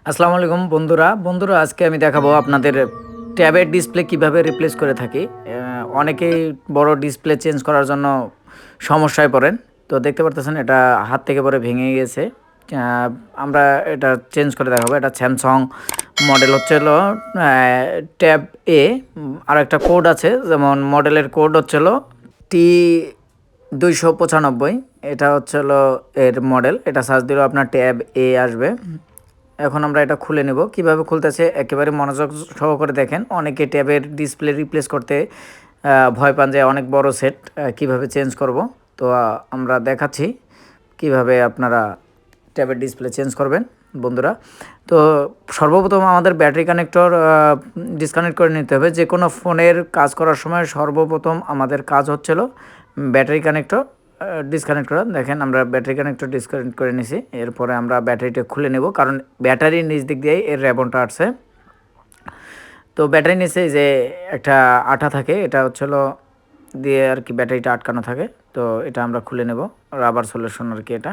আসসালামু আলাইকুম বন্ধুরা আজকে আমি দেখাবো আপনাদের ট্যাবের ডিসপ্লে কিভাবে রিপ্লেস করে থাকি। অনেকেই বড় ডিসপ্লে চেঞ্জ করার জন্য সমস্যায় পড়েন। তো দেখতে পারতেছেন এটা হাত থেকে পরে ভেঙে গেছে। আমরা এটা চেঞ্জ করে দেখাবো। এটা স্যামসাং মডেল হলো ট্যাব এ। আর একটা কোড আছে, যেমন মডেলের কোড হলো T295। এটা হলো এর মডেল। এটা সার্চ দিলেও আপনার ট্যাব এ আসবে। এখন আমরা এটা খুলে নেব। কিভাবে খুলতেছে একেবারে মনোযোগ সহকারে দেখেন। অনেকে ট্যাবের ডিসপ্লে রিপ্লেস করতে ভয় পান যে অনেক বড় সেট কিভাবে চেঞ্জ করব। তো আমরা দেখাচ্ছি কিভাবে আপনারা ট্যাবের ডিসপ্লে চেঞ্জ করবেন বন্ধুরা। তো সর্বপ্রথম আমাদের ব্যাটারি কানেক্টর ডিসকানেক্ট করে নিতে হবে। যে কোনো ফোনের কাজ করার সময় সর্বপ্রথম আমাদের কাজ হচ্ছিল ব্যাটারি কানেক্টর ডিসকানেক্ট করা। দেখেন আমরা ব্যাটারি কানেক্টর ডিসকানেক্ট করে নিছি। এরপরে আমরা ব্যাটারিটা খুলে নেব, কারণ ব্যাটারির নিচ দিক দিয়েই এর র্যাবনটা আসছে। তো ব্যাটারির নিচে যে একটা আঠা থাকে, এটা হচ্ছিল দিয়ে আর কি ব্যাটারিটা আটকানো থাকে। তো এটা আমরা খুলে নেব। রাবার সলিউশন আর কি, এটা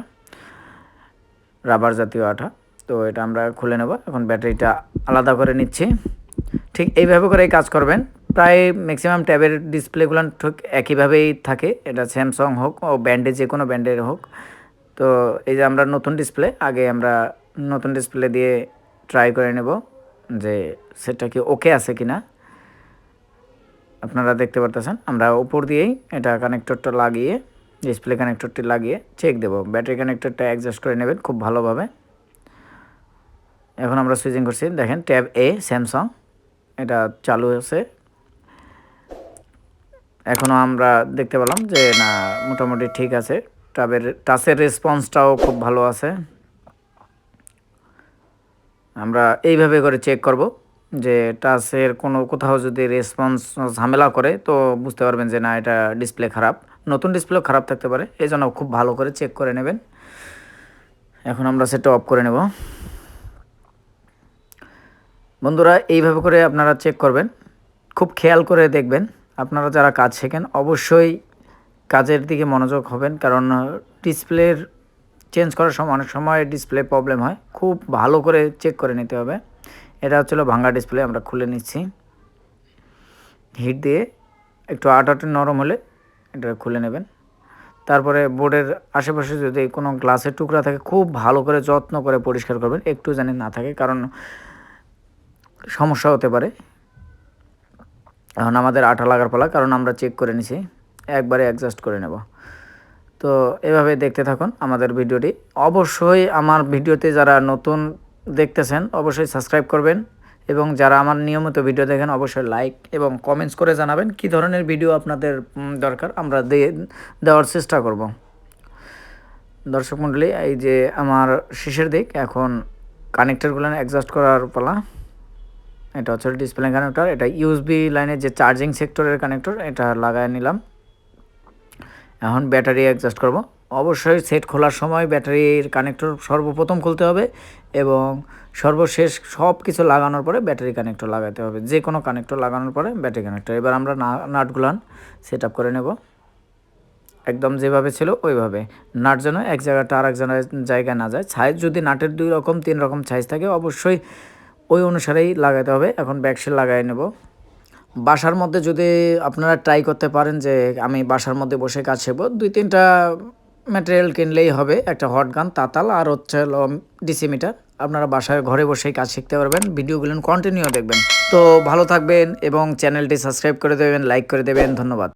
রাবার জাতীয় আঠা। তো এটা আমরা খুলে নেব। এখন ব্যাটারিটা আলাদা করে নিচ্ছি। ঠিক এইভাবে করেই কাজ করবেন। প্রায় ম্যাক্সিমাম ট্যাবের ডিসপ্লেগুলো ঠিক একইভাবেই থাকে। এটা স্যামসাং হোক ও ব্র্যান্ডে যে কোনো ব্র্যান্ডের হোক। তো এই যে আমরা নতুন ডিসপ্লে, আগে আমরা নতুন ডিসপ্লে দিয়ে ট্রাই করে নেব যে সেটা কি ওকে আছে কি না। আপনারা দেখতে পারতেছেন আমরা উপর দিয়েই এটা কানেক্টরটা লাগিয়ে, ডিসপ্লে কানেক্টরটি লাগিয়ে চেক দেব। ব্যাটারি কানেক্টরটা অ্যাডজাস্ট করে নেবেন খুব ভালোভাবে। এখন আমরা সুইচিং করছি। দেখেন ট্যাব এ স্যামসাং এটা চালু আছে। এখনও আমরা দেখতে পেলাম যে না, মোটামুটি ঠিক আছে। টাচের রেসপন্সটাও খুব ভালো আছে। আমরা এইভাবে করে চেক করব যে টাচের কোথাও যদি রেসপন্স ঝামেলা করে তো বুঝতে পারবেন যে না, এটা ডিসপ্লে খারাপ। নতুন ডিসপ্লেও খারাপ থাকতে পারে, এই জন্য খুব ভালো করে চেক করে নেবেন। এখন আমরা সেটা অফ করে নেব বন্ধুরা। এইভাবে করে আপনারা চেক করবেন, খুব খেয়াল করে দেখবেন। আপনারা যারা কাজ শেখেন অবশ্যই কাজের দিকে মনোযোগ হবেন, কারণ ডিসপ্লের চেঞ্জ করার সময় অনেক সময় ডিসপ্লে প্রবলেম হয়। খুব ভালো করে চেক করে নিতে হবে। এটা হচ্ছিলো ভাঙ্গা ডিসপ্লে। আমরা খুলে নিচ্ছি হিট দিয়ে। একটু আটাটা নরম হলে এটা খুলে নেবেন। তারপরে বোর্ডের আশেপাশে যদি কোনো গ্লাসের টুকরা থাকে খুব ভালো করে যত্ন করে পরিষ্কার করবেন, একটু জানি না থাকে, কারণ সমস্যা হতে পারে। এখন আমাদের আঠা লাগার পালা, কারণ আমরা চেক করে নিছি। একবারে অ্যাডজাস্ট করে নেব। তো এভাবে দেখতে থাকুন আমাদের ভিডিওটি। অবশ্যই আমার ভিডিওতে যারা নতুন দেখতেছেন অবশ্যই সাবস্ক্রাইব করবেন, এবং যারা আমার নিয়মিত ভিডিও দেখেন অবশ্যই লাইক এবং কমেন্টস করে জানাবেন কী ধরনের ভিডিও আপনাদের দরকার, আমরা দেওয়ার চেষ্টা করব। দর্শক মণ্ডলী, এই যে আমার শেষের দিক, এখন কানেক্টরগুলো অ্যাডজাস্ট করার পালা। এটা হচ্ছে ডিসপ্লে কানেক্টর। এটা ইউএসবি লাইনের যে চার্জিং সেক্টরের কানেক্টর, এটা লাগায় নিলাম। এখন ব্যাটারি অ্যাডজাস্ট করব। অবশ্যই সেট খোলার সময় ব্যাটারির কানেক্টর সর্বপ্রথম খুলতে হবে, এবং সর্বশেষ সব কিছু লাগানোর পরে ব্যাটারি কানেক্টর লাগাতে হবে। যে কোনো কানেক্টর লাগানোর পরে ব্যাটারি কানেক্টর। এবার আমরা নাটগুলান সেট আপ করে নেব একদম যেভাবে ছিল ওইভাবে। নাট যেন এক জায়গাটা আর এক জায়গায় না যায়। সাইজ যদি নাটের 2 রকম 3 রকম সাইজ থাকে অবশ্যই ওই অনুসারেই লাগাতে হবে। এখন ব্যাকশেল লাগাই নেব। বাসার মধ্যে যদি আপনারা ট্রাই করতে পারেন যে আমি বাসার মধ্যে বসে কাজ শিখব, 2-3টা ম্যাটেরিয়াল কিনলেই হবে। একটা হট গান, তাতাল, আর হচ্ছে ডিসি মিটার। আপনারা বাসায় ঘরে বসেই কাজ শিখতে পারবেন। ভিডিওগুলো কন্টিনিউ দেখবেন। তো ভালো থাকবেন এবং চ্যানেলটি সাবস্ক্রাইব করে দেবেন, লাইক করে দেবেন। ধন্যবাদ।